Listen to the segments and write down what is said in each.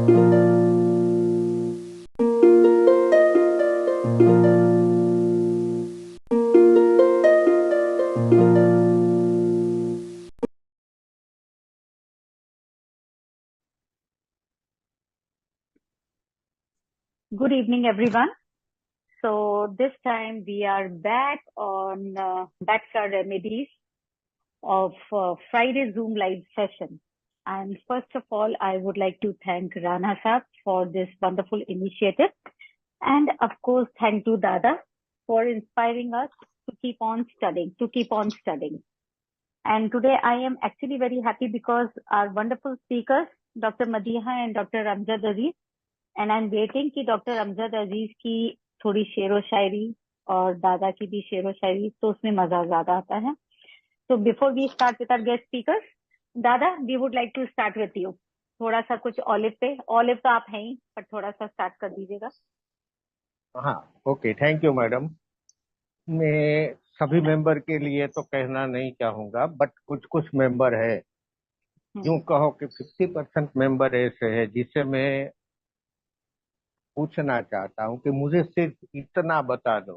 Good evening, everyone. So this time we are back on Backstar Remedies of Friday Zoom live session. And first of all, I would like to thank Rana Saab for this wonderful initiative. And of course, thank to Dada for inspiring us to keep on studying. And today I am actually very happy because our wonderful speakers, Dr. Madiha and Dr. Amjad Aziz, and I am waiting कि doctor Amjad अजीज की थोड़ी शेरो शायरी और दादा की भी शेरो शायरी, तो उसमें मजा ज्यादा आता है. तो before we start with our guest speakers, दादा we would like to start with you. थोड़ा सा कुछ ऑलिव तो आप हैं ही, पर थोड़ा सा स्टार्ट कर दीजिएगा. हाँ, ओके, थैंक यू मैडम. मैं सभी मेंबर के लिए तो कहना नहीं चाहूंगा, बट कुछ कुछ मेंबर है, यूं कहो कि 50% मेंबर ऐसे है जिसे मैं पूछना चाहता हूँ कि मुझे सिर्फ इतना बता दो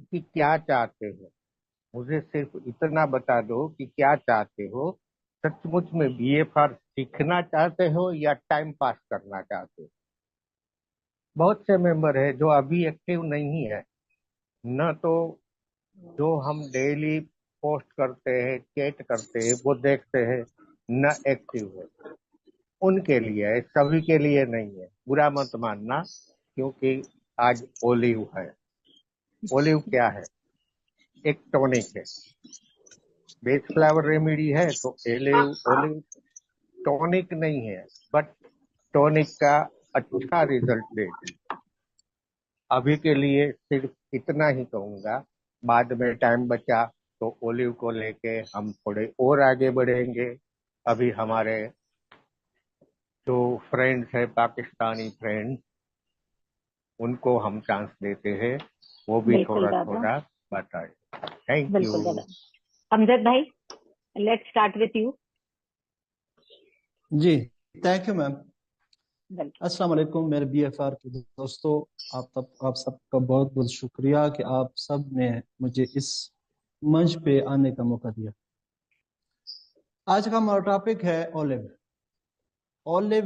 कि क्या चाहते हो. मुझे सिर्फ इतना बता दो कि क्या चाहते हो. सचमुच में बीएफआर सीखना चाहते हो या टाइम पास करना चाहते हो. बहुत से मेंबर है जो अभी एक्टिव नहीं है, न तो जो हम डेली पोस्ट करते हैं, चैट करते हैं, वो देखते हैं, न एक्टिव है. उनके लिए है, सभी के लिए नहीं है. बुरा मत मानना, क्योंकि आज ओलिव है. ओलिव क्या है? एक टॉनिक है. बेस फ्लावर रेमेडी है तो ओलिव टॉनिक नहीं है, बट टॉनिक का अच्छा रिजल्ट देती है. अभी के लिए सिर्फ इतना ही कहूंगा. बाद में टाइम बचा तो ओलिव को लेके हम थोड़े और आगे बढ़ेंगे. अभी हमारे जो फ्रेंड्स है, पाकिस्तानी फ्रेंड्स, उनको हम चांस देते हैं, वो भी थोड़ा थोड़ा बताए. Thank you. अमजद भाई, लेट्स स्टार्ट विथ यू. जी, थैंक यू मैम. अस्सलाम वालेकुम मेरे बीएफआर के दोस्तों. आप सबका बहुत बहुत शुक्रिया कि आप सब ने मुझे इस मंच पे आने का मौका दिया. आज का हमारा टॉपिक है ओलिव. ओलिव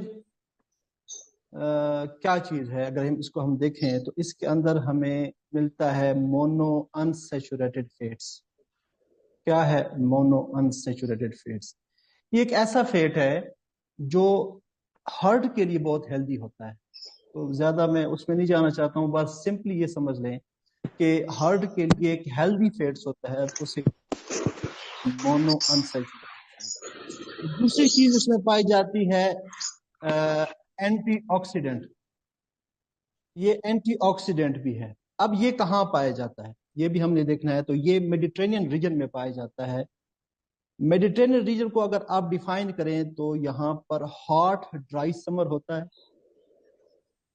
क्या चीज है? अगर हम देखें तो इसके अंदर हमें मिलता है मोनो अनसैचुरेटेड फैट्स. क्या है मोनो अनसैचुरेटेड फैट्स? ये एक ऐसा फैट है जो हार्ट के लिए बहुत हेल्दी होता है. तो ज्यादा मैं उसमें नहीं जाना चाहता हूँ, बस सिंपली ये समझ लें कि हार्ट के लिए एक हेल्दी फैट्स होता है, उसे मोनो अनसैचुरेटेड. दूसरी चीज उसमें पाई जाती है एंटीऑक्सीडेंट. ये एंटीऑक्सीडेंट भी है. अब ये कहाँ पाया जाता है ये भी हमने देखना है. तो ये मेडिटेरेनियन रीजन में पाया जाता है. मेडिटेरेनियन रीजन को अगर आप डिफाइन करें तो यहाँ पर हॉट ड्राई समर होता है,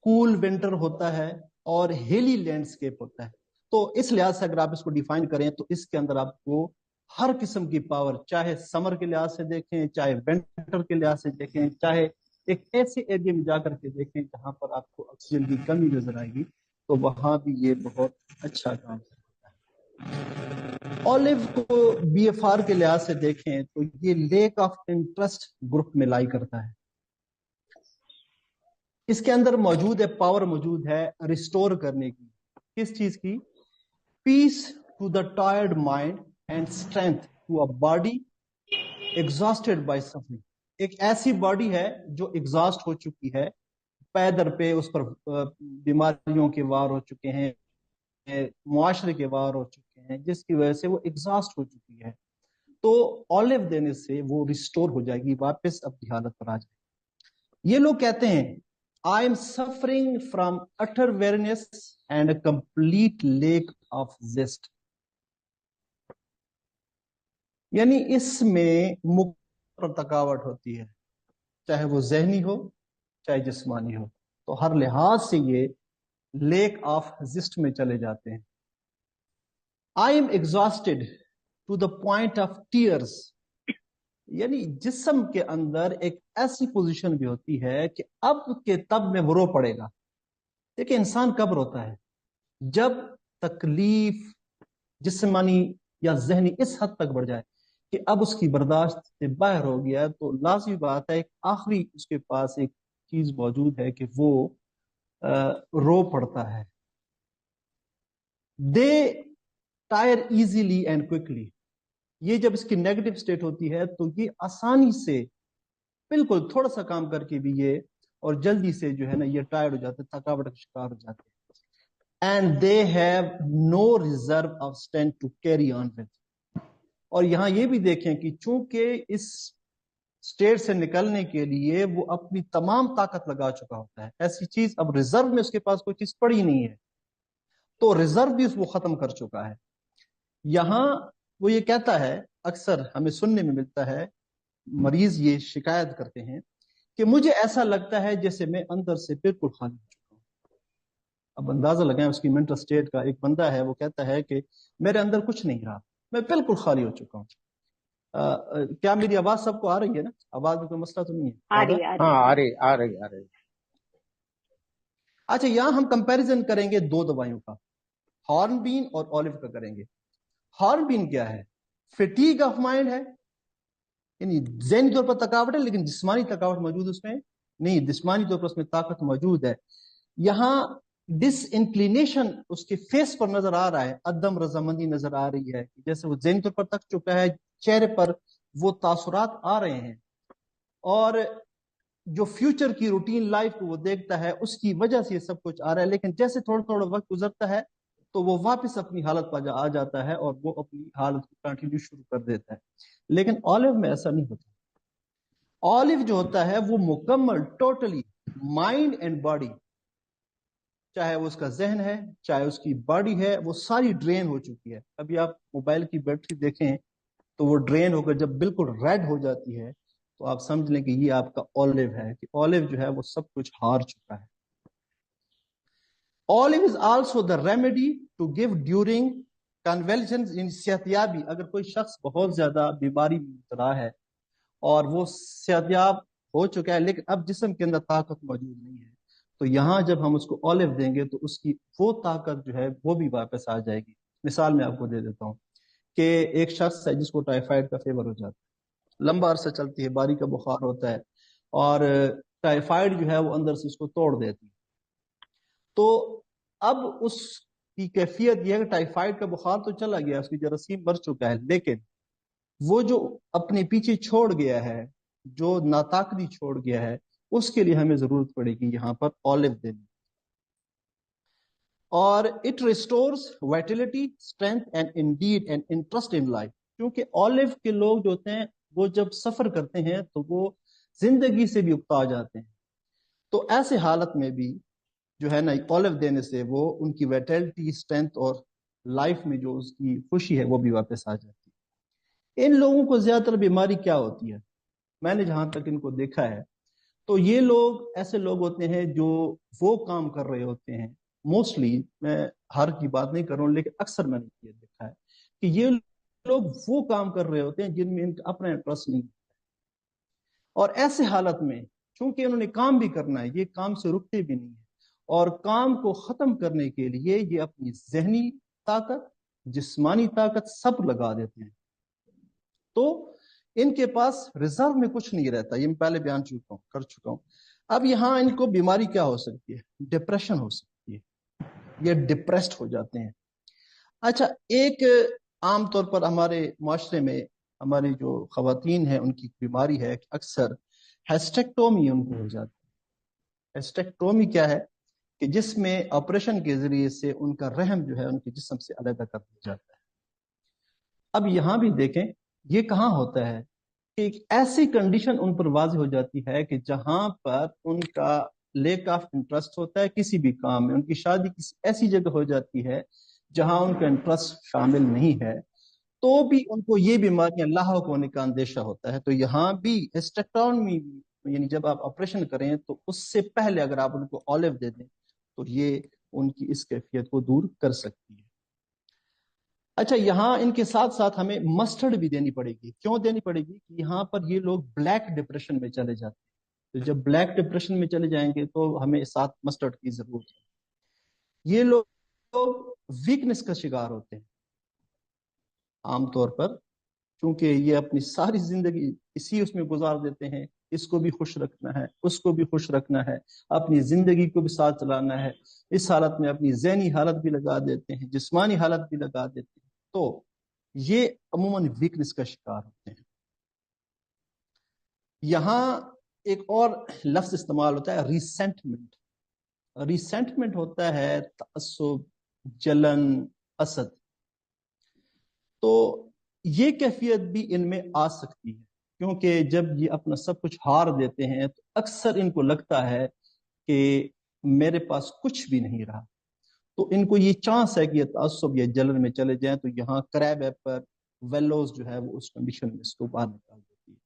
कूल विंटर होता है और हिली लैंडस्केप होता है. तो इस लिहाज से अगर आप इसको डिफाइन करें तो इसके अंदर आपको हर किस्म की पावर, चाहे समर के लिहाज से देखें, चाहे विंटर के लिहाज से देखें, चाहे एक ऐसे एरिया में जाकर के देखें जहां पर आपको ऑक्सीजन की कमी नजर आएगी, तो वहां भी ये बहुत अच्छा काम करता है. ओलिव को बीएफआर के लिहाज से देखें तो ये लेक ऑफ इंटरेस्ट ग्रुप में लाई करता है. इसके अंदर मौजूद है, पावर मौजूद है रिस्टोर करने की. किस चीज की? Peace to the tired mind and strength to a body exhausted by suffering. एक ऐसी बॉडी है जो एग्जॉस्ट हो चुकी है, पैदर पे उस पर बीमारियों के वार हो चुके हैं, मुआशरे के वार हो चुके हैं, जिसकी वजह से वो एग्जॉस्ट हो चुकी है. तो ऑलिव देने से वो रिस्टोर हो जाएगी, वापस अपनी हालत पर आ जाएगी. ये लोग कहते हैं I am suffering from utter awareness and a complete lack of gist. यानी इसमें मुक्त थकावट होती है, चाहे वो जहनी हो चाहे जिस्मानी हो. तो हर लिहाज से ये लेक ऑफ जिस्ट में चले जाते हैं. I am exhausted to the point of tears. यानी जिस्म के अंदर एक ऐसी पोजीशन भी होती है कि अब के तब में वो रो पड़ेगा। देखिए इंसान कब रोता है? जब तकलीफ जिस्मानी या जहनी इस हद तक बढ़ जाए कि अब उसकी बर्दाश्त से बाहर हो गया, तो लाजमी बात है एक आखिरी उसके पास एक चीज मौजूद है कि वो रो पड़ता है। दे टायर इजीली एंड क्विकली। ये जब इसकी नेगेटिव स्टेट होती है तो ये आसानी से बिल्कुल थोड़ा सा काम करके भी ये और जल्दी से जो है ना ये टायर्ड हो जाते हैं, थकावट का शिकार हो जाते हैं। And they have no reserve of strength to carry on with. और यहां ये भी देखें कि चूंकि इस स्टेट से निकलने के लिए वो अपनी तमाम ताकत लगा चुका होता है, ऐसी चीज अब रिजर्व में उसके पास कोई चीज पड़ी नहीं है, तो रिजर्व भी वो खत्म कर चुका है। यहां वो ये कहता है, अक्सर हमें सुनने में मिलता है, मरीज ये शिकायत करते हैं कि मुझे ऐसा लगता है जैसे मैं अंदर से बिल्कुल खाली हो चुका हूं। अब अंदाजा लगाएं उसकी मेंटल स्टेट का। एक बंदा है वो कहता है कि मेरे अंदर कुछ नहीं रहा, मैं बिल्कुल खाली हो चुका हूं। क्या मेरी आवाज सबको आ रही है ना? आवाज में कोई मसला तो नहीं है? आ रही आ हाँ रही आ रही आ रही। अच्छा, यहां हम कंपैरिजन करेंगे दो दवाइयों का, हॉर्नबीन और ऑलिव का करेंगे। हॉर्नबीन क्या है? फिटीग ऑफ माइंड है, यानी ज़हनी तौर पर थकावट है, लेकिन जिस्मानी थकावट मौजूद उसमें नहीं, जिस्मानी तौर पर उसमें ताकत मौजूद है। यहां डिसइंक्लिनेशन उसके फेस पर नजर आ रहा है, अदम रजामंदी नजर आ रही है, जैसे वो ज़हनी तौर पर थक चुका है, चेहरे पर वो तासुरात आ रहे हैं। और जो फ्यूचर की रूटीन लाइफ को वो देखता है उसकी वजह से ये सब कुछ आ रहा है, लेकिन जैसे थोड़ा थोड़ा वक्त गुजरता है तो वो वापस अपनी हालत पर आ जाता है और वो अपनी हालत को कंटिन्यू शुरू कर देता है। लेकिन ऑलिव में ऐसा नहीं होता। ऑलिव जो होता है वो मुकम्मल टोटली माइंड एंड बॉडी, चाहे वो उसका जहन है चाहे उसकी बॉडी है, वो सारी ड्रेन हो चुकी है। अभी आप मोबाइल की बैटरी देखें तो वो ड्रेन होकर जब बिल्कुल रेड हो जाती है तो आप समझ लें कि ये आपका ऑलिव है, कि ऑलिव जो है वो सब कुछ हार चुका है। Olive is also the remedy to give during convulsions in सेहतियाबी। अगर कोई शख्स बहुत ज्यादा बीमारी में मुबतला है और वो सेहतियाब हो चुका है लेकिन अब जिस्म के अंदर ताकत मौजूद नहीं है, तो यहां जब हम उसको ऑलिव देंगे तो उसकी वो ताकत जो है वो भी वापस आ जाएगी। मिसाल मैं आपको दे देता हूँ कि एक शख्स है जिसको टाइफाइड का फीवर हो जाता है, लंबा अरसा चलती है, बारी का बुखार होता है और टाइफाइड जो है वो अंदर से उसको तोड़ देती है। तो अब उसकी कैफियत यह है कि टाइफाइड का बुखार तो चला गया, उसकी जरासीम मर चुका है, लेकिन वो जो अपने पीछे छोड़ गया है, जो नाताकती छोड़ गया है, उसके लिए हमें जरूरत पड़ेगी यहाँ पर ऑलिव देने। और it restores Vitality, strength and Indeed and interest in life. क्योंकि ऑलिव के लोग जो होते हैं वो जब सफर करते हैं तो वो जिंदगी से भी उकता जाते हैं, तो ऐसे हालत में भी जो है ना ऑलिव देने से वो उनकी वाइटलिटी, स्ट्रेंथ और लाइफ में जो उसकी खुशी है वो भी वापस आ जाती है। इन लोगों को ज्यादातर बीमारी क्या होती है, मैंने जहां तक इनको देखा है तो ये लोग ऐसे लोग होते हैं जो वो काम कर रहे होते हैं, मोस्टली, मैं हर की बात नहीं कर रहा हूँ लेकिन अक्सर मैंने ये देखा है कि ये लोग वो काम कर रहे होते हैं जिनमें इनका अपना इंटरेस्ट नहीं। और ऐसे हालत में चूंकि उन्होंने काम भी करना है, ये काम से रुकते भी नहीं है, और काम को खत्म करने के लिए ये अपनी जहनी ताकत, जिस्मानी ताकत सब लगा देते हैं, तो इनके पास रिजर्व में कुछ नहीं रहता। ये मैं पहले बयान कर चुका हूं। अब यहां इनको बीमारी क्या हो सकती है? डिप्रेशन हो सकती है, ये डिप्रेस्ड हो जाते हैं। अच्छा, एक आमतौर पर हमारे माशरे में हमारी जो खवातीन है उनकी बीमारी है कि अक्सर हेस्टेक्टोमी उनको हो जाती है। हेस्टेक्टोमी क्या है? कि जिसमें ऑपरेशन के जरिए से उनका रहम जो है उनके जिस्म से अलग कर दिया जाता है। अब यहां भी देखें ये कहां होता है कि एक ऐसी कंडीशन उन पर वाज़ हो जाती है कि जहां पर उनका लेक ऑफ इंटरेस्ट होता है किसी भी काम में, उनकी शादी किसी ऐसी जगह हो जाती है जहां उनका इंटरेस्ट शामिल नहीं है, तो भी उनको ये बीमारियां लाहक होने का अंदेशा होता है। तो यहाँ भी हिस्टेक्टोमी, यानी जब आप ऑपरेशन करें तो उससे पहले अगर आप उनको ऑलिव दे दें तो ये उनकी इस कैफियत को दूर कर सकती है। अच्छा, यहाँ इनके साथ साथ हमें मस्टर्ड भी देनी पड़ेगी। क्यों देनी पड़ेगी? कि यहाँ पर ये लोग ब्लैक डिप्रेशन में चले जाते हैं, तो जब ब्लैक डिप्रेशन में चले जाएंगे तो हमें साथ मस्टर्ड की जरूरत है। ये लोग वीकनेस का शिकार होते हैं आमतौर पर, क्योंकि ये अपनी सारी जिंदगी इसी उसमें गुजार देते हैं। इसको भी खुश रखना है, उसको भी खुश रखना है, अपनी जिंदगी को भी साथ चलाना है। इस हालत में अपनी ज़हनी हालत भी लगा देते हैं, जिस्मानी हालत भी लगा देते हैं। तो ये अमूमन वीकनेस का शिकार होते हैं। यहाँ एक और लफ्ज इस्तेमाल होता है, रिसेंटमेंट। रिसेंटमेंट होता है तअस्सुब, जलन, असद। तो ये कैफियत भी इनमें आ सकती है, क्योंकि जब ये अपना सब कुछ हार देते हैं तो अक्सर इनको लगता है कि मेरे पास कुछ भी नहीं रहा। तो इनको ये चांस है कि ये तअस्सुब या जलन में चले जाएं, तो यहाँ क्रैब एपर, वेलोज जो है वो उस कंडीशन में इसको बाहर निकाल देती है।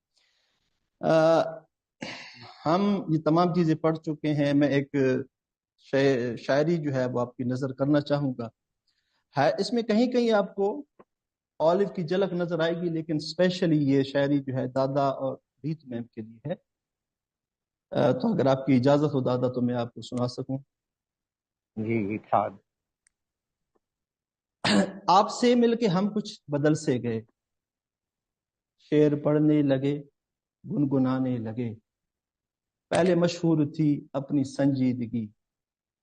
हम ये तमाम चीजें पढ़ चुके हैं। मैं एक शायरी जो है वो आपकी नजर करना चाहूंगा। है इसमें कहीं कहीं आपको ऑलिव की झलक नजर आएगी, लेकिन स्पेशली ये शायरी जो है दादा और रीत मैम के लिए है। तो अगर आपकी इजाजत हो दादा तो मैं आपको सुना सकूं। जी इरशाद। आपसे मिलके हम कुछ बदल से गए, शेर पढ़ने लगे, गुनगुनाने लगे। पहले मशहूर थी अपनी संजीदगी,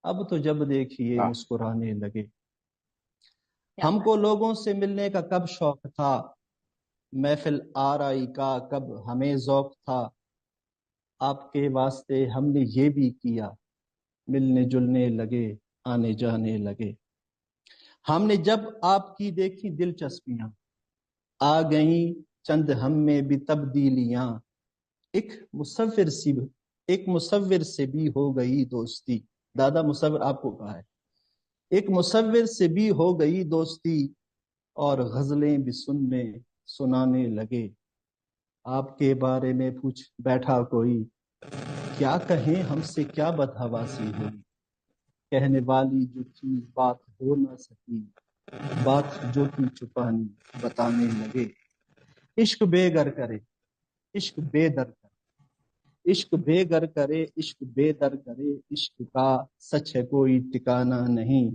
अब तो जब देखिए हाँ, मुस्कुराने लगे। क्या बात हमको है। लोगों से मिलने का कब शौक था, महफिल आराई का कब हमें जौक था। आपके वास्ते हमने ये भी किया, मिलने जुलने लगे, आने जाने लगे। हमने जब आपकी देखी दिलचस्पियां, आ गई चंद हम में भी तब्दीलियां। एक मुसव्विर सी एक मुसव्विर से भी हो गई दोस्ती। दादा मुसव्विर आपको कहा है। एक मुसव्विर से भी हो गई दोस्ती, और गजलें भी सुनने सुनाने लगे। आपके बारे में पूछ बैठा कोई, क्या कहें हमसे क्या बदहवासी हुई। कहने वाली जो थी बात हो न सकी, बात जो थी छुपानी बताने लगे। इश्क बेगर करे, इश्क बेदर करे, इश्क बेगर करे, इश्क बेदर करे। इश्क का सच है कोई ठिकाना नहीं।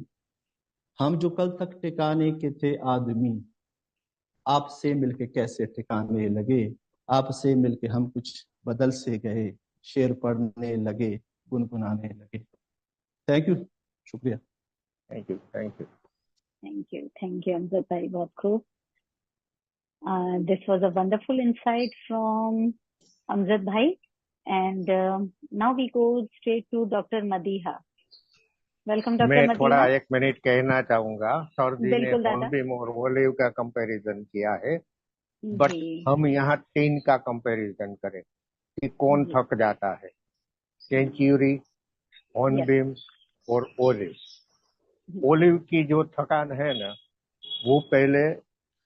हम जो कल तक ठिकाने के थे आदमी, आपसे मिलके कैसे ठिकाने लगे। आपसे मिलके हम कुछ बदल से गए, शेर पढ़ने लगे, गुनगुनाने लगे। थैंक यू, शुक्रिया। Thank you thank you. Thank you Amjad भाई, बहुत खूब। This was a wonderful insight from Amjad Bhai. And now we go straight to Dr. Madiha. Welcome, Dr. मैं थोड़ा Madiha. 1 मिनट कहना चाहूंगा। सर जी ने बिल्कुल दादा हॉर्नबिम और ओलिव का कंपैरिजन किया है, बट जी। हम यहाँ 3 का कंपैरिजन करें कि कौन जी थक जाता है। Century, yes. हॉर्नबिम और ओलिव। ओलिव की जो थकान है ना, वो पहले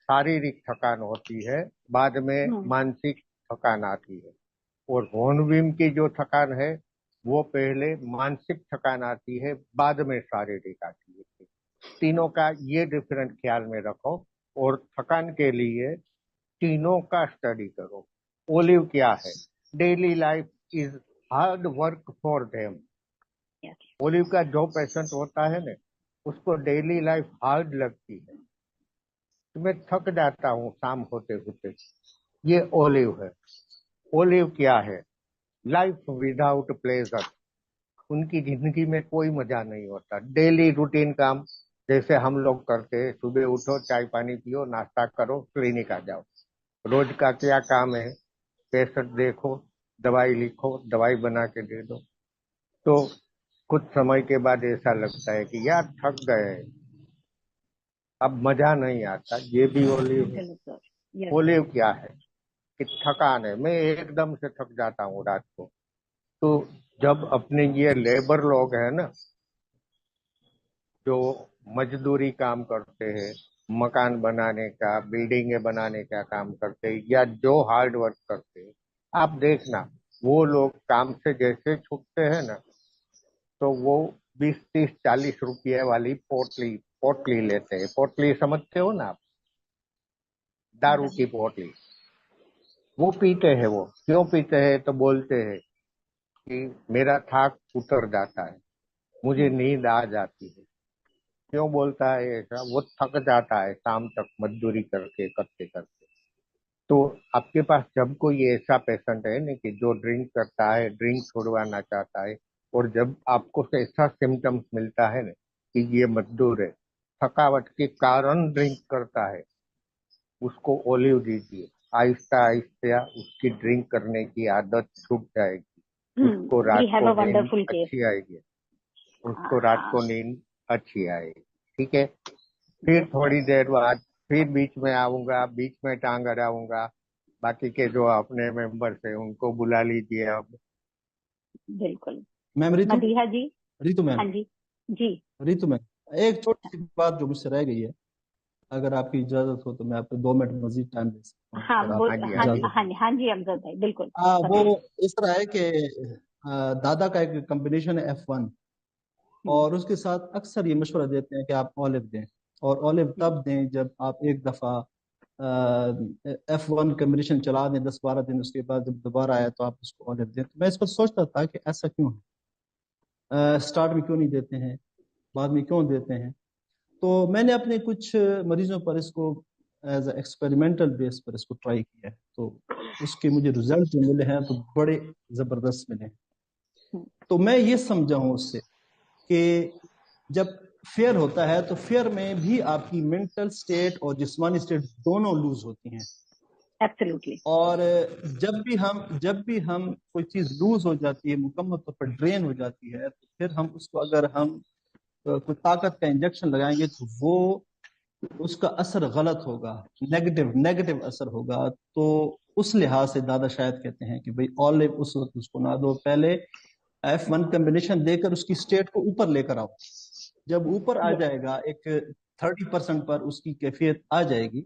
शारीरिक थकान होती है, बाद में मानसिक थकान आती है। और हॉर्नबिम की जो थकान है, वो पहले मानसिक थकान आती है, बाद में शारीरिक आती है। तीनों का ये डिफरेंट ख्याल में रखो, और थकान के लिए तीनों का स्टडी करो। ओलिव क्या है? Daily life is hard work for them. Yes. Olive का जो पेशेंट होता है ना, उसको डेली लाइफ हार्ड लगती है। तो मैं थक जाता हूँ शाम होते होते। ये ओलिव है। ओलिव क्या है? Life without pleasure. उनकी जिंदगी में कोई मजा नहीं होता। डेली रूटीन काम जैसे हम लोग करते हैं, सुबह उठो, चाय पानी पियो, नाश्ता करो, क्लिनिक आ जाओ। रोज का क्या काम है? पेशेंट देखो, दवाई लिखो, दवाई बना के दे दो। तो कुछ समय के बाद ऐसा लगता है कि यार थक गए, अब मजा नहीं आता। ये भी ओलिव है। बिल्कुल यस। ओलिव क्या है? कि थकान है, मैं एकदम से थक जाता हूँ रात को। तो जब अपने ये लेबर लोग हैं ना, जो मजदूरी काम करते हैं, मकान बनाने का, बिल्डिंगें बनाने का काम करते हैं, या जो हार्ड वर्क करते हैं, आप देखना, वो लोग काम से जैसे छूटते हैं ना, तो वो 20, 30, 40 रुपये वाली पोटली पोटली लेते हैं। पोटली समझते हो ना आप, दारू की पोटली। वो पीते हैं। वो क्यों पीते हैं? तो बोलते हैं कि मेरा थाक उतर जाता है, मुझे नींद आ जाती है। क्यों बोलता है ऐसा? वो थक जाता है शाम तक मजदूरी करके करते करते। तो आपके पास जब कोई ऐसा पेशेंट है ना कि जो ड्रिंक करता है, ड्रिंक छुड़वाना चाहता है, और जब आपको ऐसा सिम्टम्स मिलता है ना कि ये मजदूर है, थकावट के कारण ड्रिंक करता है, उसको ओलिव दीजिए। आहिस्ता आहिस्ता उसकी ड्रिंक करने की आदत छूट जाएगी, उसको वी रात हैव को अ नींद वंडरफुल केस। अच्छी आएगी। उसको रात हाँ। को नींद अच्छी आएगी। ठीक है। फिर यस सर। थोड़ी देर बाद फिर बीच में आऊंगा, बीच में टांग अड़ाऊंगा। बाकी के जो अपने मेंबर्स है उनको बुला लीजिए अब। बिल्कुल। मैम रितु, मदीहा जी। रितु मैम, हाँ जी। जी। रितु मैम, एक छोटी सी बात जो मुझसे रह गई है, अगर आपकी इजाजत हो तो मैं आपको 2 मिनट मजीद टाइम दे सकता हूँ, हाँ अगर आप हाँ जी, हाँ हाँ जी, जी। इजाजत हाँ हो। जी, हाँ जी अमजद भाई, बिल्कुल वो बताइए। इस तरह है कि दादा का एक कॉम्बिनेशन है F1, हम्म, और उसके साथ अक्सर ये मशवरा देते हैं कि आप ऑलिव दें, और ऑलिव हम्म, तब दें जब आप एक दफ़ा F1 कॉम्बिनेशन चला दें 10-12 दिन, उसके बाद जब दोबारा आया तो आप उसको ऑलिव दें। तो मैं इस पर सोचता था कि ऐसा क्यों है, स्टार्ट में क्यों नहीं देते हैं, बाद में क्यों देते हैं। तो मैंने अपने कुछ मरीजों पर इसको एज एक्सपेरिमेंटल बेस पर इसको ट्राई किया है, तो उसके मुझे रिजल्ट जो मिले हैं तो बड़े जबरदस्त मिले हैं। हम्म, तो मैं ये समझा हूँ उससे कि जब फेयर होता है तो फेयर में भी आपकी मेंटल स्टेट और जिस्मानी स्टेट दोनों लूज होती हैं, एब्सोल्युटली। और जब भी हम कोई चीज लूज हो जाती है, मुकम्मल तौर पर ड्रेन हो जाती है, तो फिर हम उसको अगर हम कोई ताकत का इंजेक्शन लगाएंगे तो वो उसका असर गलत होगा, नेगेटिव नेगेटिव असर होगा। तो उस लिहाज से दादा शायद कहते हैं कि भाई ऑलिव उस वक्त उसको ना दो, पहले F1 कॉम्बिनेशन देकर उसकी स्टेट को ऊपर लेकर आओ। जब ऊपर आ यस जाएगा, एक 30% पर उसकी कैफियत आ जाएगी,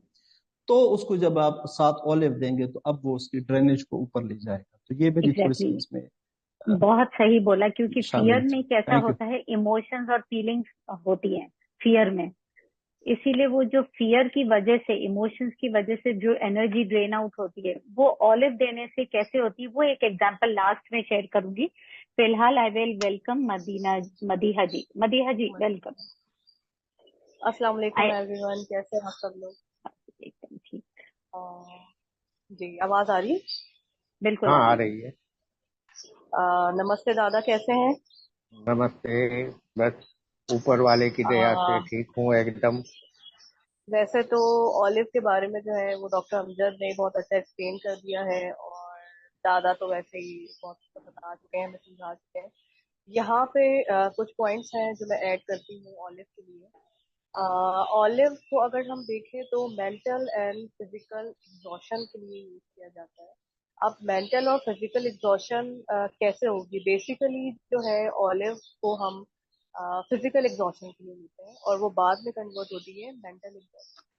तो उसको जब आप साथ ऑलिव देंगे तो अब वो उसकी ड्रेनेज को ऊपर ले जाएगा। तो ये मेरी थोड़ी सी एग्जैक्टली। इसमें बहुत सही बोला, क्योंकि फियर शामिल में थी। कैसा थैंक यू। होता है, इमोशंस और फीलिंग्स होती हैं फियर में। इसीलिए वो जो फियर की वजह से, इमोशंस की वजह से जो एनर्जी ड्रेन आउट होती है, वो ऑलिव देने से कैसे होती है, वो एक एग्जांपल लास्ट में शेयर करूंगी। फिलहाल I will welcome Madiha ji. Madiha ji welcome. अस्सलाम आई वालेकुम एवरीवन, कैसे हैं आप सब लोग? एकदम ठीक। अ, जी, आवाज आ रही है? बिल्कुल हाँ, आ आ रही है। रही है। नमस्ते दादा, कैसे हैं? नमस्ते। बस ऊपर वाले की दया से अ, ठीक हूँ एकदम। वैसे तो ऑलिव के बारे में जो है वो डॉक्टर अमजद ने बहुत अच्छा एक्सप्लेन कर दिया है, और दादा तो वैसे ही बहुत अच्छा बता चुके हैं, हमें समझा चुके हैं। यहाँ पे कुछ पॉइंट्स हैं जो मैं ऐड करती हूँ ऑलिव के लिए। ऑलिव को अगर हम देखें तो मेंटल एंड फिजिकल एग्जॉशन के लिए यूज किया जाता है। अब मेंटल और फिजिकल एग्जॉशन कैसे होगी? बेसिकली जो है ऑलिव को हम फिजिकल एग्जॉशन के लिए लेते हैं, और वो बाद में कन्वर्ट होती है मेंटल एग्जॉशन।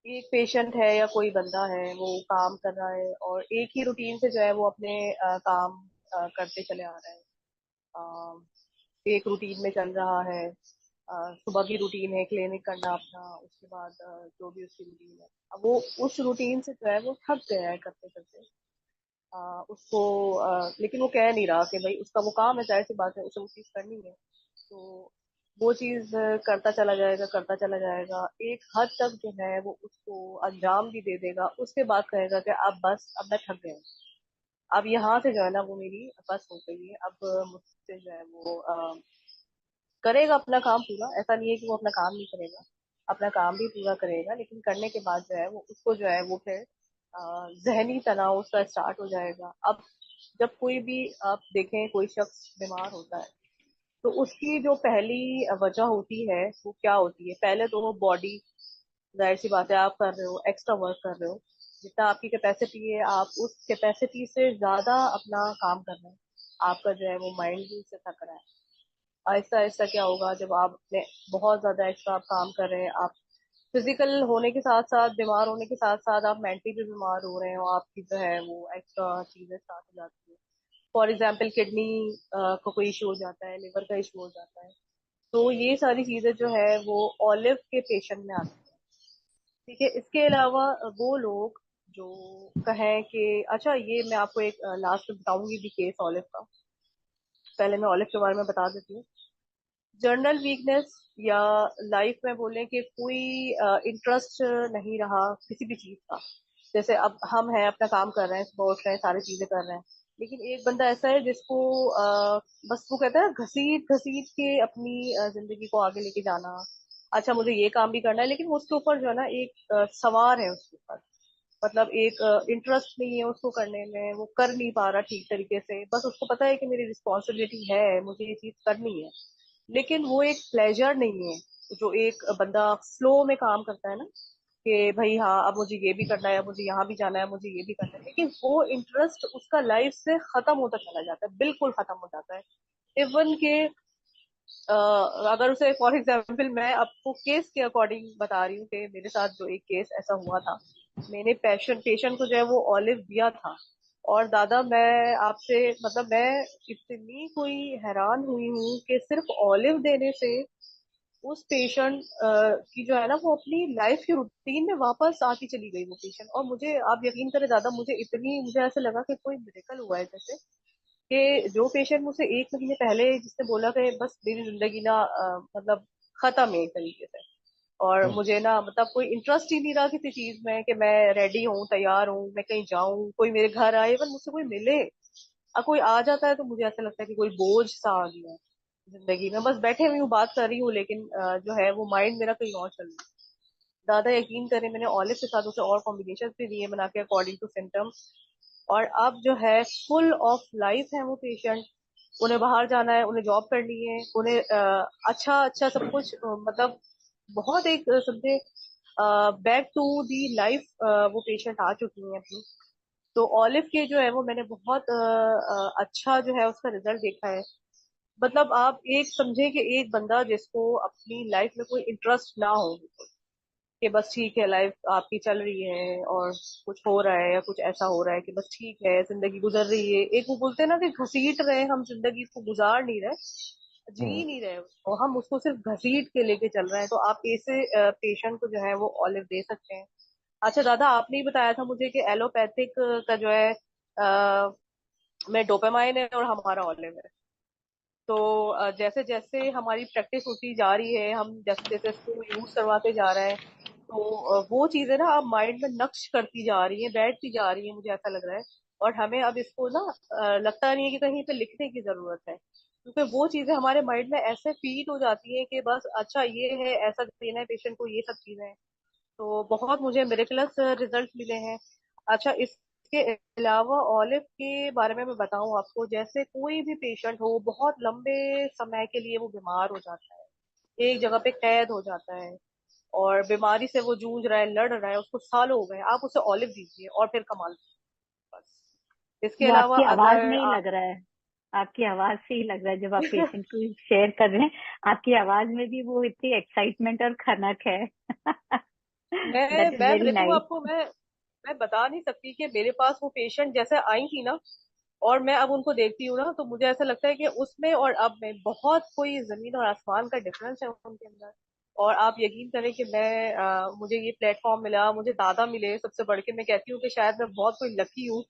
एक पेशेंट है या कोई बंदा है, वो काम कर रहा है और एक ही रूटीन से जो है वो अपने काम करते चले आ रहा है। अ, एक रूटीन में चल रहा है। सुबह की रूटीन है क्लिनिक करना अपना, उसके बाद जो भी उसकी रूटीन है, अब वो उस रूटीन से जो है वो थक गया है करते करते। उसको लेकिन वो कह नहीं रहा कि भाई उसका वो काम है, जाहिर सी बात है उसे वो चीज़ करनी है। तो वो चीज़ करता चला जाएगा, करता चला जाएगा, एक हद तक जो है वो उसको अंजाम भी दे देगा। उसके बाद कहेगा कि अब बस, अब मैं थक गया हूँ। अब यहाँ से जो है ना वो मेरी बस हो गई है, अब मुझसे जो है वो करेगा अपना काम पूरा। ऐसा नहीं है कि वो अपना काम नहीं करेगा, अपना काम भी पूरा करेगा, लेकिन करने के बाद जो है वो उसको जो है वो फिर जहनी तनाव उसका स्टार्ट हो जाएगा। अब जब कोई भी आप देखें कोई शख्स बीमार होता है, तो उसकी जो पहली वजह होती है वो क्या होती है? पहले तो वो बॉडी, जाहिर सी बात है आप कर रहे हो, एक्स्ट्रा वर्क कर रहे हो, जितना आपकी कैपेसिटी है आप उस कैपेसिटी से ज्यादा अपना काम कर रहे हैं। आपका जो है वो माइंड भी उससे थक रहा है। आहिस्ता आहिस्ता क्या होगा, जब आप अपने बहुत ज्यादा एक्स्ट्रा आप काम कर रहे हैं, आप फिजिकल होने के साथ साथ, बीमार होने के साथ साथ आप मेंटली भी बीमार हो रहे हो, आपकी जो है वो एक्स्ट्रा चीजें स्टार्ट हो जाती है। फॉर एग्जाम्पल किडनी को कोई इशू हो जाता है, लिवर का इशू हो जाता है, तो ये सारी चीजें जो है वो ऑलिव के पेशेंट में आती है। ठीक है, इसके अलावा वो लोग जो कहें कि अच्छा, ये मैं आपको एक लास्ट में बताऊंगी भी केस ऑलिव का। पहले मैं ऑलिव के बारे में बता देती हूँ। जर्नल वीकनेस या लाइफ में बोलें कि कोई इंटरेस्ट नहीं रहा किसी भी चीज का। जैसे अब हम हैं, अपना काम कर रहे हैं, सुबह उठ रहे हैं, सारी चीजें कर रहे हैं, लेकिन एक बंदा ऐसा है जिसको बस वो कहता है घसीट घसीट के अपनी जिंदगी को आगे लेके जाना। अच्छा, मुझे ये काम भी करना है, लेकिन वो उसके ऊपर जो है ना एक सवार है उसके ऊपर। मतलब एक इंटरेस्ट नहीं है उसको करने में, वो कर नहीं पा रहा ठीक तरीके से। बस उसको पता है कि मेरी रिस्पॉन्सिबिलिटी है, मुझे ये चीज करनी है, लेकिन वो एक प्लेजर नहीं है। जो एक बंदा फ्लो में काम करता है ना, कि भाई हाँ, अब मुझे ये भी करना है, अब मुझे यहाँ भी जाना है, मुझे ये भी करना है, लेकिन वो इंटरेस्ट उसका लाइफ से खत्म होता चला जाता है, बिल्कुल खत्म हो जाता है। इवन के अगर उसे फॉर एग्जाम्पल मैं आपको केस के अकॉर्डिंग बता रही हूँ कि मेरे साथ जो एक केस ऐसा हुआ था। मैंने पेशेंट को जो है वो ऑलिव दिया था, और दादा मैं आपसे मतलब मैं इतनी कोई हैरान हुई हूँ कि सिर्फ ऑलिव देने से उस पेशेंट की जो है ना वो अपनी लाइफ की रूटीन में वापस आती चली गई वो पेशेंट। और मुझे आप यकीन करें दादा, मुझे ऐसे लगा कि कोई मिरेकल हुआ है, जैसे कि जो पेशेंट मुझसे 1 महीने पहले जिसने बोला कि बस मेरी जिंदगी ना मतलब खत्म है एक तरीके से, और मुझे ना मतलब कोई इंटरेस्ट ही नहीं रहा किसी चीज में कि मैं रेडी हूँ, तैयार हूँ, मैं कहीं जाऊं, कोई मेरे घर आए, बस मुझसे कोई मिले। अब कोई आ जाता है तो मुझे ऐसा लगता है कि कोई बोझ सा आ गया है जिंदगी में। बस बैठे हुई हूँ, बात कर रही हूँ, लेकिन जो है वो माइंड मेरा कहीं और चल रहा है। दादा यकीन करें, मैंने ऑलिव के साथ उसे और कॉम्बिनेशन भी दिए बना के अकॉर्डिंग टू सिम्टम, और अब जो है फुल ऑफ लाइफ है वो पेशेंट। उन्हें बाहर जाना है, उन्हें जॉब करनी है, उन्हें अच्छा अच्छा सब कुछ मतलब बहुत एक समझे बैक टू दी लाइफ वो पेशेंट आ चुकी हैं अपनी। तो ऑलिव के जो है वो मैंने बहुत अच्छा जो है उसका रिजल्ट देखा है। मतलब आप एक समझे कि एक बंदा जिसको अपनी लाइफ में कोई इंटरेस्ट ना हो, कि बस ठीक है लाइफ आपकी चल रही है और कुछ हो रहा है या कुछ ऐसा हो रहा है कि बस ठीक है जिंदगी गुजर रही है, एक वो बोलते हैं ना कि घसीट रहे हम जिंदगी को, गुजार नहीं रहे, जी नहीं रहे, और हम उसको सिर्फ घसीट के लेके चल रहे हैं। तो आप ऐसे पेशेंट को जो है वो ऑलिव दे सकते हैं। अच्छा दादा, आपने ही बताया था मुझे कि एलोपैथिक का जो है में डोपामाइन है और हमारा ऑलिव है। तो जैसे जैसे हमारी प्रैक्टिस होती जा रही है, हम जैसे जैसे इसको यूज करवाते जा रहे हैं, तो वो चीजें ना अब माइंड में नक्श करती जा रही है, बैठती जा रही है, मुझे ऐसा लग रहा है। और हमें अब इसको ना लगता नहीं है कि कहीं पे लिखने की जरूरत है, क्योंकि वो चीजें हमारे माइंड में ऐसे फीड हो जाती है कि बस अच्छा ये है, ऐसा देना है पेशेंट को, ये सब चीजें। तो बहुत मुझे मिरेकलस रिजल्ट मिले हैं। अच्छा, इसके अलावा ऑलिव के बारे में मैं बताऊं आपको, जैसे कोई भी पेशेंट हो बहुत लंबे समय के लिए वो बीमार हो जाता है, एक जगह पे कैद हो जाता है, और बीमारी से वो जूझ रहा है, लड़ रहा है, उसको सालों हो गए, आप उसे ऑलिव दीजिए और फिर कमाल कीजिए। बस इसके वो अलावा आपकी आवाज में अगर ही आप लग रहा है। आपकी आवाज से ही लग रहा है जब आप पेशेंट को शेयर कर रहे हैं। आपकी आवाज में भी वो इतनी एक्साइटमेंट और खनक है। दैट इज मैं वेरी देखो नाइस। आपको, मैं बता नहीं सकती कि मेरे पास वो पेशेंट जैसे आई थी ना, और मैं अब उनको देखती हूँ ना, तो मुझे ऐसा लगता है कि उसमें और अब में बहुत कोई जमीन और आसमान का डिफरेंस है उनके अंदर। और आप यकीन करें कि मुझे ये प्लेटफॉर्म मिला, मुझे दादा मिले, सबसे बढ़ के मैं कहती हूँ कि शायद मैं बहुत कोई लकी हूँ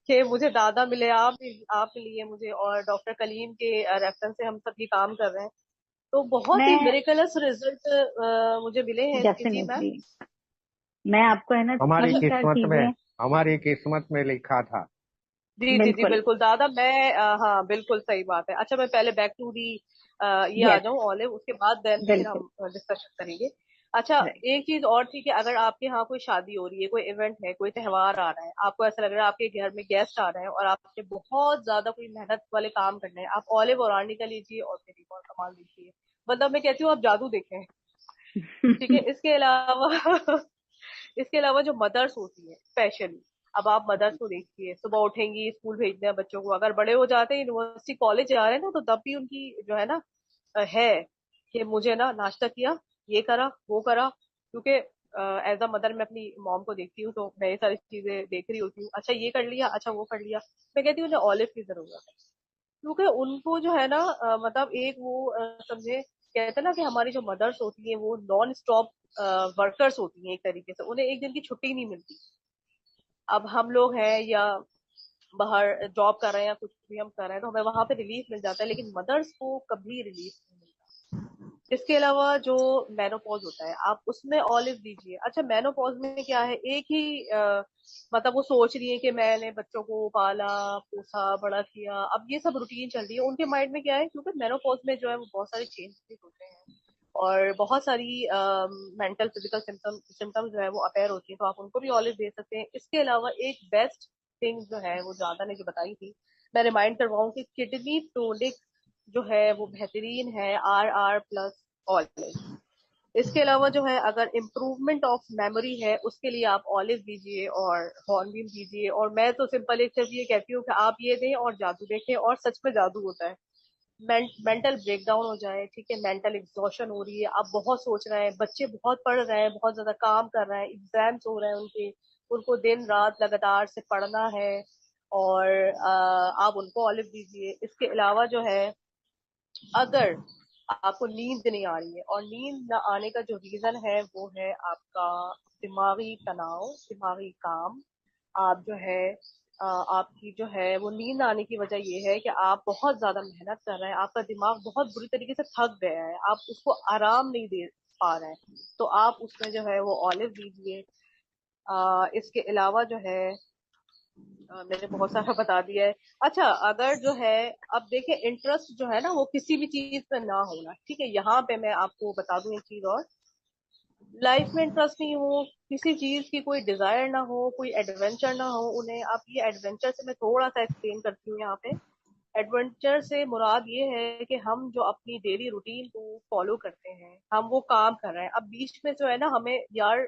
कि मुझे दादा मिले, आप मिली मुझे, और डॉक्टर कलीम के रेफरेंस से हम सब ये काम कर रहे हैं। तो बहुत ही मैं मिरेकलस रिजल्ट मुझे मिले हैं इसके। जी मैम। डेफिनेटली मैं आपको है ना हमारी तीन चार किस्मत में चीजें। हमारी किस्मत में लिखा था। जी जी जी बिल्कुल। बिल्कुल दादा, मैं हाँ बिल्कुल सही बात है। अच्छा, मैं पहले बैक टू दी ये आ यस। जाऊं ऑलिव, उसके बाद देन फिर बिल्कुल। हम डिस्कशन करेंगे। अच्छा, राइट। एक चीज और थी कि अगर आपके यहाँ कोई शादी हो रही है, कोई इवेंट है, कोई त्योहार आ रहा है, आपको ऐसा लग रहा है आपके घर में गेस्ट आ रहे हैं और आपने बहुत ज्यादा कोई मेहनत वाले काम करने हैं, आप ऑलिव और आर्निका लीजिए और फिर एक और कमाल लीजिए। मतलब मैं कहती हूँ आप जादू देखें। ठीक है, इसके अलावा इसके अलावा जो मदर्स होती है स्पेशली, अब आप मदर्स को देखिए, सुबह उठेंगी, स्कूल भेजते हैं बच्चों को, अगर बड़े हो जाते हैं, यूनिवर्सिटी कॉलेज जा रहे हैं ना, तो तब भी उनकी जो है ना है कि मुझे ना नाश्ता किया, ये करा, वो करा, क्योंकि एज अ मदर मैं अपनी मॉम को देखती हूँ, तो मैं ये सारी चीजें देख रही होती हूँ, अच्छा ये कर लिया, अच्छा वो कर लिया, मैं कहती हूँ उन्हें ऑलिव की जरूरत है। क्योंकि उनको जो है ना मतलब एक वो समझे, कहते हैं ना कि हमारी जो मदर्स होती हैं वो नॉन स्टॉप वर्कर्स होती हैं, एक तरीके से उन्हें एक दिन की छुट्टी नहीं मिलती। अब हम लोग हैं या बाहर जॉब कर रहे हैं या कुछ भी हम कर रहे हैं तो हमें वहां पे रिलीफ मिल जाता है, लेकिन मदर्स को कभी रिलीफ नहीं मिलता। इसके अलावा जो मेनोपॉज होता है आप उसमें ऑलिव दीजिए। अच्छा मेनोपॉज में क्या है, एक ही मतलब वो सोच रही है कि मैंने बच्चों को पाला पोसा बड़ा किया, अब ये सब रूटीन चल रही है उनके माइंड में। क्या है, क्योंकि मेनोपॉज में जो है वो बहुत सारे चेंजेस होते हैं और बहुत सारी मेंटल फिजिकल सिम्टम्स जो है वो अपेयर होती है, तो आप उनको भी ऑलिव दे सकते हैं। इसके अलावा एक बेस्ट थिंग जो है वो ज्यादा ने जो बताई थी, मैं रिमाइंड करवाऊं कि किडनी टोनिक जो है वो बेहतरीन है, RR+ ऑलिव। इसके अलावा जो है अगर इम्प्रूवमेंट ऑफ मेमोरी है उसके लिए आप ऑलिव दीजिए और हॉर्नबिल दीजिए। और मैं तो सिंपल एक सिर्फ ये कहती हूँ कि आप ये दें और जादू देखें, और सच में जादू होता है। मेंटल ब्रेकडाउन हो जाए, ठीक है, मेंटल एग्जॉशन हो रही है, आप बहुत सोच रहे हैं, बच्चे बहुत पढ़ रहे हैं, बहुत ज्यादा काम कर रहे हैं, एग्जाम्स हो रहे हैं उनके, उनको दिन रात लगातार से पढ़ना है, और आप उनको ऑलिव दीजिए। इसके अलावा जो है अगर आपको नींद नहीं आ रही है, और नींद न आने का जो रीजन है वो है आपका दिमागी तनाव, दिमागी काम, आप जो है आपकी जो है वो नींद आने की वजह ये है कि आप बहुत ज्यादा मेहनत कर रहे हैं, आपका दिमाग बहुत बुरी तरीके से थक गया है, आप उसको आराम नहीं दे पा रहे हैं, तो आप उसमें जो है वो ऑलिव दीजिए। इसके अलावा जो है मैंने बहुत सारा बता दिया है। अच्छा अगर जो है अब देखिए इंटरेस्ट जो है ना वो किसी भी चीज पे ना होना, ठीक है, यहाँ पे मैं आपको बता दूं एक चीज और, लाइफ में इंटरेस्ट नहीं हो, किसी चीज की कोई डिजायर ना हो, कोई एडवेंचर ना हो उन्हें, अब ये एडवेंचर से मैं थोड़ा सा एक्सप्लेन करती हूँ यहाँ पे। एडवेंचर से मुराद ये है कि हम जो अपनी डेली रूटीन को फॉलो करते हैं, हम वो काम कर रहे हैं, अब बीच में जो है ना हमें यार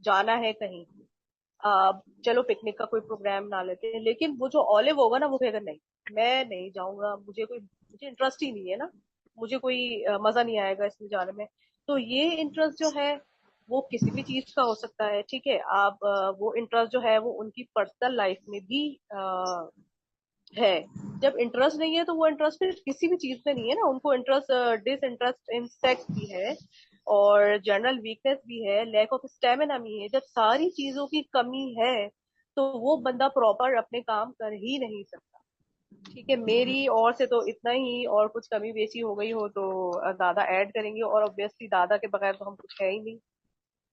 जाना है कहीं, चलो पिकनिक का कोई प्रोग्राम बना लेते हैं, लेकिन वो जो ऑलिव होगा ना वो कहेगा नहीं मैं नहीं जाऊंगा, मुझे इंटरेस्ट ही नहीं है ना, मुझे कोई मजा नहीं आएगा इसमें जाने में। तो ये इंटरेस्ट जो है वो किसी भी चीज का हो सकता है, ठीक है, आप वो इंटरेस्ट जो है वो उनकी पर्सनल लाइफ में भी है। जब इंटरेस्ट नहीं है तो वो इंटरेस्ट फिर किसी भी चीज में नहीं है ना, उनको इंटरेस्ट डिसइंटरेस्ट इन सेक्स भी है, और जनरल वीकनेस भी है, लैक ऑफ स्टेमिना भी है। जब सारी चीजों की कमी है तो वो बंदा प्रॉपर अपने काम कर ही नहीं सकता। ठीक है, मेरी ओर से तो इतना ही, और कुछ कमी बेची हो गई हो तो दादा ऐड करेंगे, और ऑब्वियसली दादा के बगैर तो हम कुछ है ही नहीं।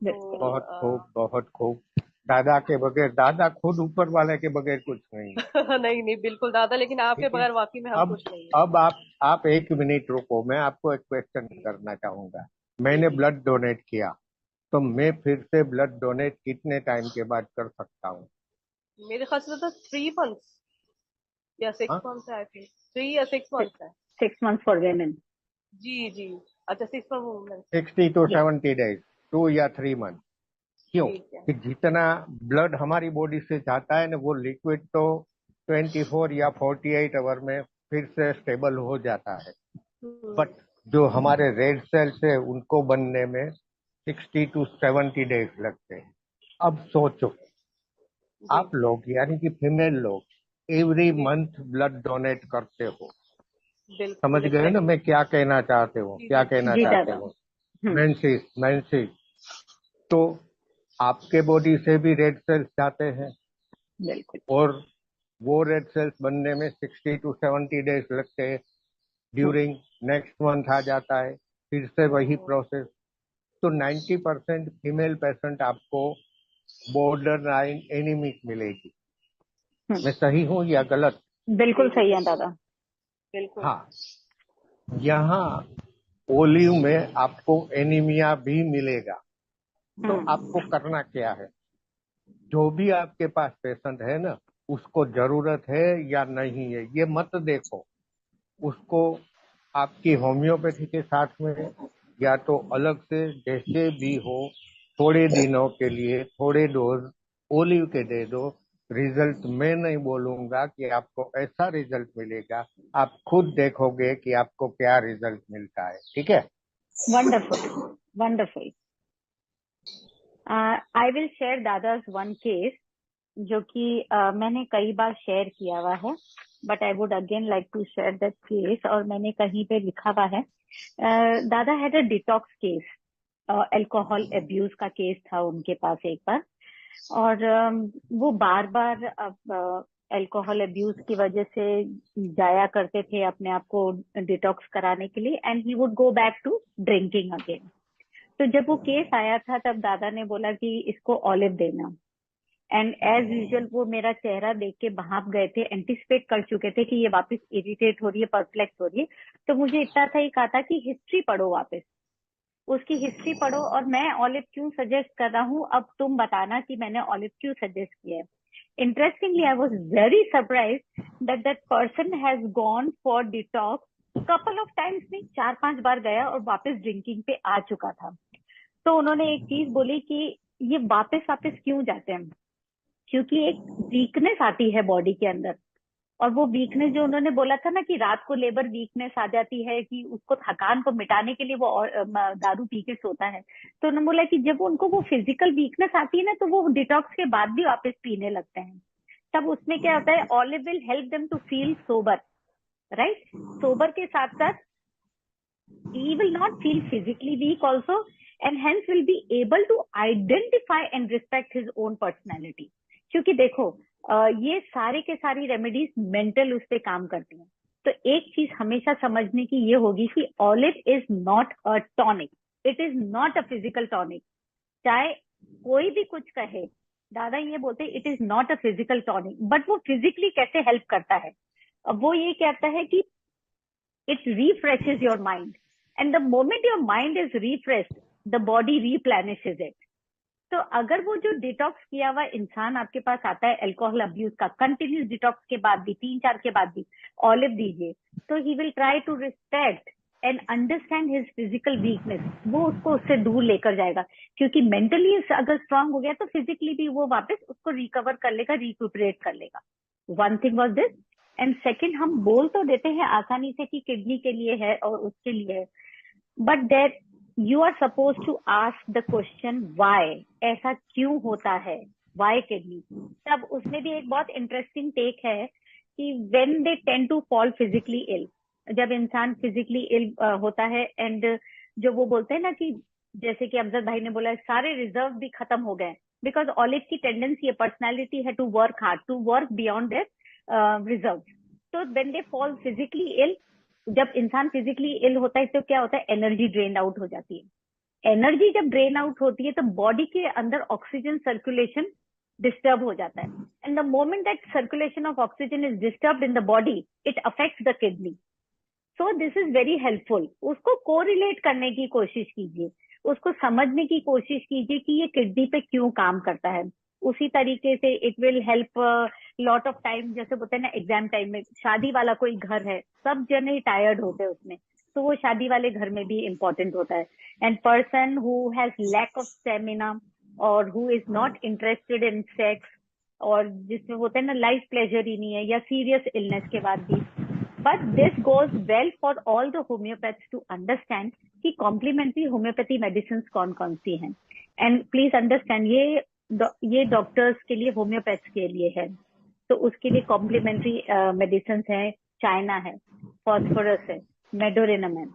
बिल्कुल। तो बहुत खूब, बहुत खूब। दादा के बगैर, दादा खुद ऊपर वाले के बगैर कुछ नहीं है। नहीं नहीं बिल्कुल दादा, लेकिन आपके ठीक है। बगैर वाकई में हम अब कुछ नहीं है। अब आप 1 मिनट रुको, मैं आपको एक क्वेश्चन जी करना चाहूंगा। जी मैंने जी। ब्लड डोनेट किया, तो मैं फिर से ब्लड डोनेट कितने टाइम के बाद कर सकता हूँ? मेरे ख्याल से तो 3 मंथ्स या सिक्स हाँ, मंथ्स है, आई थिंक 3 या 6 मंथ्स है। 6 months for women. जी जी। अच्छा 6 मंथ। 60 to Yes. 70 days, 2 या 3 मंथ। क्यों? ठीक है। कि जितना ब्लड हमारी बॉडी से जाता है ना, वो लिक्विड तो 24 या 48 आवर में फिर से स्टेबल हो जाता है, हम्म। बट जो हमारे रेड सेल्स है उनको बनने में 60 to 70 डेज लगते हैं। अब सोचो, जी आप लोग यानी कि फीमेल लोग एवरी जी। मंथ ब्लड डोनेट करते हो। समझ बिल्कुल गए ना एग्जैक्टली। मैं क्या कहना चाहते हो, जी क्या जी जी कहना जी चाहते दादा. हो? हम्म. मेंसिस, मेंसिस, तो आपके बॉडी से भी रेड सेल्स जाते हैं, बिल्कुल. और वो रेड सेल्स बनने में 60 to 70 डेज लगते हैं। हम्म. ड्यूरिंग नेक्स्ट मंथ आ जाता है, फिर से वही हम्म। प्रोसेस। तो 90% फीमेल पेशेंट आपको बॉर्डर लाइन एनीमिक मिलेगी। हम्म. मैं सही हूँ या गलत? बिल्कुल जी जी सही है बिल्कुल दादा. बिल्कुल। हाँ। यहाँ ओलिव में आपको एनीमिया भी मिलेगा। तो आपको हम्म. करना क्या है? जो भी आपके पास पेशेंट है ना, उसको जरूरत है या नहीं है ये मत देखो, उसको आपकी होम्योपैथी के साथ में या तो अलग से जैसे भी हो, थोड़े दिनों के लिए थोड़े डोज ओलिव के दे दो। रिजल्ट मैं नहीं बोलूंगा कि आपको ऐसा रिजल्ट मिलेगा, आप खुद देखोगे कि आपको क्या रिजल्ट मिलता है। ठीक है। Wonderful. Wonderful. I will share दादा's वन केस, जो कि मैंने कई बार शेयर किया हुआ है, but I would again like to share that case, और मैंने कहीं पे लिखा हुआ है। दादा had a detox case, alcohol abuse का केस था उनके पास एक बार, और वो बार बार अल्कोहल अब्यूज की वजह से जाया करते थे अपने आप को डिटॉक्स कराने के लिए, and he would go back to drinking again. तो जब वो केस आया था तब दादा ने बोला कि इसको ऑलिव देना, एंड एज यूजुअल वो मेरा चेहरा देख के भाप गए थे, एंटिसिपेट कर चुके थे कि ये वापस इरिटेट हो रही है, परप्लेक्स हो रही है। तो मुझे इतना था ही कहा था कि हिस्ट्री पढ़ो, वापस उसकी हिस्ट्री पढ़ो, और मैं ऑलिव क्यों सजेस्ट कर रहा हूँ अब तुम बताना कि मैंने ऑलिव क्यों सजेस्ट किया है। Interestingly I was very surprise that that person has gone for detox couple of times, नहीं 4-5 बार गया और वापस ड्रिंकिंग पे आ चुका था। तो उन्होंने एक चीज बोली कि ये वापस वापस क्यों जाते हैं, क्योंकि एक वीकनेस आती है बॉडी के अंदर, और वो वीकनेस जो उन्होंने बोला था ना कि रात को लेबर वीकनेस आ जाती है, कि उसको थकान को मिटाने के लिए वो दारू पी के सोता है। तो उन्होंने बोला कि जब उनको वो फिजिकल वीकनेस आती है ना, तो वो डिटॉक्स के बाद भी वापस पीने लगते हैं। तब उसमें क्या होता है, olive will help them to feel sober, right. Sober के साथ साथ he will not feel physically weak also, and hence will be able to identify and respect his own personality। क्योंकि देखो ये सारे के सारी रेमेडीज मेंटल उस पे काम करती हैं। तो एक चीज हमेशा समझने की ये होगी कि olive is not a tonic, it is not a physical tonic. चाहे कोई भी कुछ कहे, दादा ये बोलते it is not a physical tonic, but वो फिजिकली कैसे हेल्प करता है। अब वो ये कहता है कि it refreshes your mind, and the moment your mind is refreshed, the body replenishes it। तो अगर वो जो डिटॉक्स किया हुआ इंसान आपके पास आता है अल्कोहल अब्यूज का, कंटिन्यूस डिटॉक्स के बाद भी 3-4 के बाद भी ऑलिव दीजिए, तो he will try to respect and understand his physical weakness. वो उसको उससे दूर लेकर जाएगा, क्योंकि मेंटली अगर स्ट्रांग हो गया तो फिजिकली भी वो वापस उसको रिकवर कर लेगा, रिक्यूपरेट कर लेगा। One thing was this. And second, हम बोल तो देते हैं आसानी से कि किडनी के लिए है और उसके लिए है, but that you are suppose to ask the question why, ऐसा क्यों होता है, वाई किडनी। तब उसमें भी एक बहुत इंटरेस्टिंग टेक है कि when they tend to fall physically ill, जब इंसान फिजिकली इल होता है, एंड जो वो बोलते हैं ना कि जैसे कि अमजद भाई ने बोला सारे रिजर्व भी खत्म हो गए, बिकॉज ऑलिव की टेंडेंसी है, पर्सनैलिटी है to work hard, to work beyond their reserve. तो when they fall physically ill, जब इंसान फिजिकली इल होता है तो क्या होता है, एनर्जी ड्रेन आउट हो जाती है। एनर्जी जब ड्रेन आउट होती है तो बॉडी के अंदर ऑक्सीजन सर्कुलेशन डिस्टर्ब हो जाता है, and the moment that circulation of oxygen is disturb in the body, it affects the kidney. So this is very helpful. उसको कोरिलेट करने की कोशिश कीजिए, उसको समझने की कोशिश कीजिए कि ये किडनी पे क्यों काम करता है। उसी तरीके से it will help lot of time, जैसे बोलते हैं ना एग्जाम टाइम में, शादी वाला कोई घर है, सब जने टायर्ड होते हैं उसमें, तो वो शादी वाले घर में भी इम्पोर्टेंट होता है। And person who has lack of stamina और who is not interested in sex, और जिसमें होता है ना लाइफ प्लेजर ही नहीं है, या सीरियस इलनेस के बाद भी, but this goes well for all the homeopaths to understand कि कॉम्प्लीमेंट्री होम्योपैथी मेडिसिन कौन कौन सी हैं। एंड प्लीज अंडरस्टैंड ये डॉक्टर्स के लिए, होम्योपैथ्स के लिए है, तो उसके लिए कॉम्प्लीमेंट्री मेडिसिन है, चाइना है, फॉस्फोरस है, मेडोरिनम है,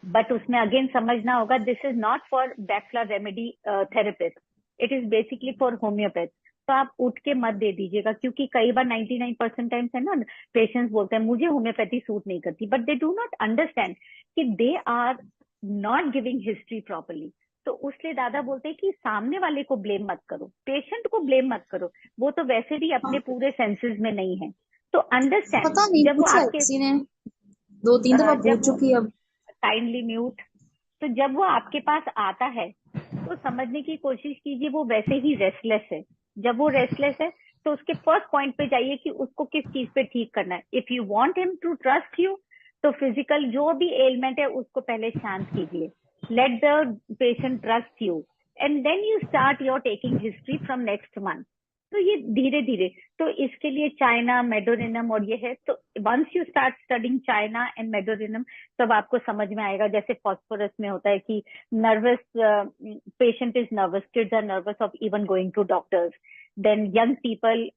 बट उसमें अगेन समझना होगा this is not for Bach flower remedy therapist, it is basically for homeopath. तो आप उठ के मत दे दीजिएगा, क्योंकि कई बार 99% टाइम्स है ना, पेशेंट्स बोलते हैं मुझे होम्योपैथी सूट नहीं करती, but they do not understand कि they are not giving history properly. तो उसलिए दादा बोलते हैं कि सामने वाले को ब्लेम मत करो, पेशेंट को ब्लेम मत करो, वो तो वैसे भी अपने पूरे सेंसेस में नहीं है। तो अंडरस्टैंड पता नहीं जब वो पूछा आपके किसी ने 2-3 दफा पूछ चुकी है अब। Kindly mute. तो जब वो आपके पास आता है तो समझने की कोशिश कीजिए वो वैसे ही रेस्टलेस है। जब वो रेस्टलेस है तो उसके फर्स्ट पॉइंट पे जाइए कि उसको किस चीज पे ठीक करना है। If you want him to trust you, तो फिजिकल जो भी एलिमेंट है उसको पहले शांत कीजिए, let the patient trust you, and then you start your taking history from next month. तो ये धीरे धीरे, तो इसके लिए चाइना, मेडोरिनम और ये है। तो once you start studying China and medorrhinum, तब आपको समझ में आएगा। जैसे फॉस्फोरस में होता है कि nervous, patient is nervous, kids are nervous of even going to doctors. Then young people,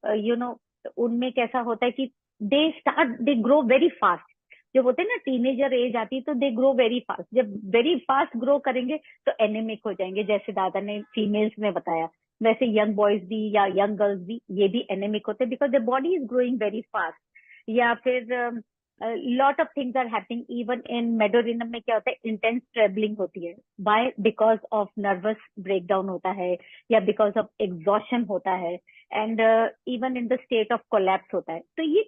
उनमें कैसा होता है कि दे ग्रो वेरी फास्ट। जब होते हैं ना टीनेजर एज आती, तो दे ग्रो वेरी फास्ट। जब वेरी फास्ट ग्रो करेंगे तो एनेमिक हो जाएंगे, जैसे दादा ने फीमेल्स में बताया। वैसे यंग बॉयज भी या यंग गर्ल्स भी, ये भी एनेमिक होते हैं, because the body is growing very fast. या फिर lot of things are happening even in medorrhinum में। क्या होता है, इंटेंस ट्रेवलिंग होती है, by because of nervous breakdown होता है, या बिकॉज ऑफ एग्जॉशन होता है, and even in the state of collapse होता है। तो ये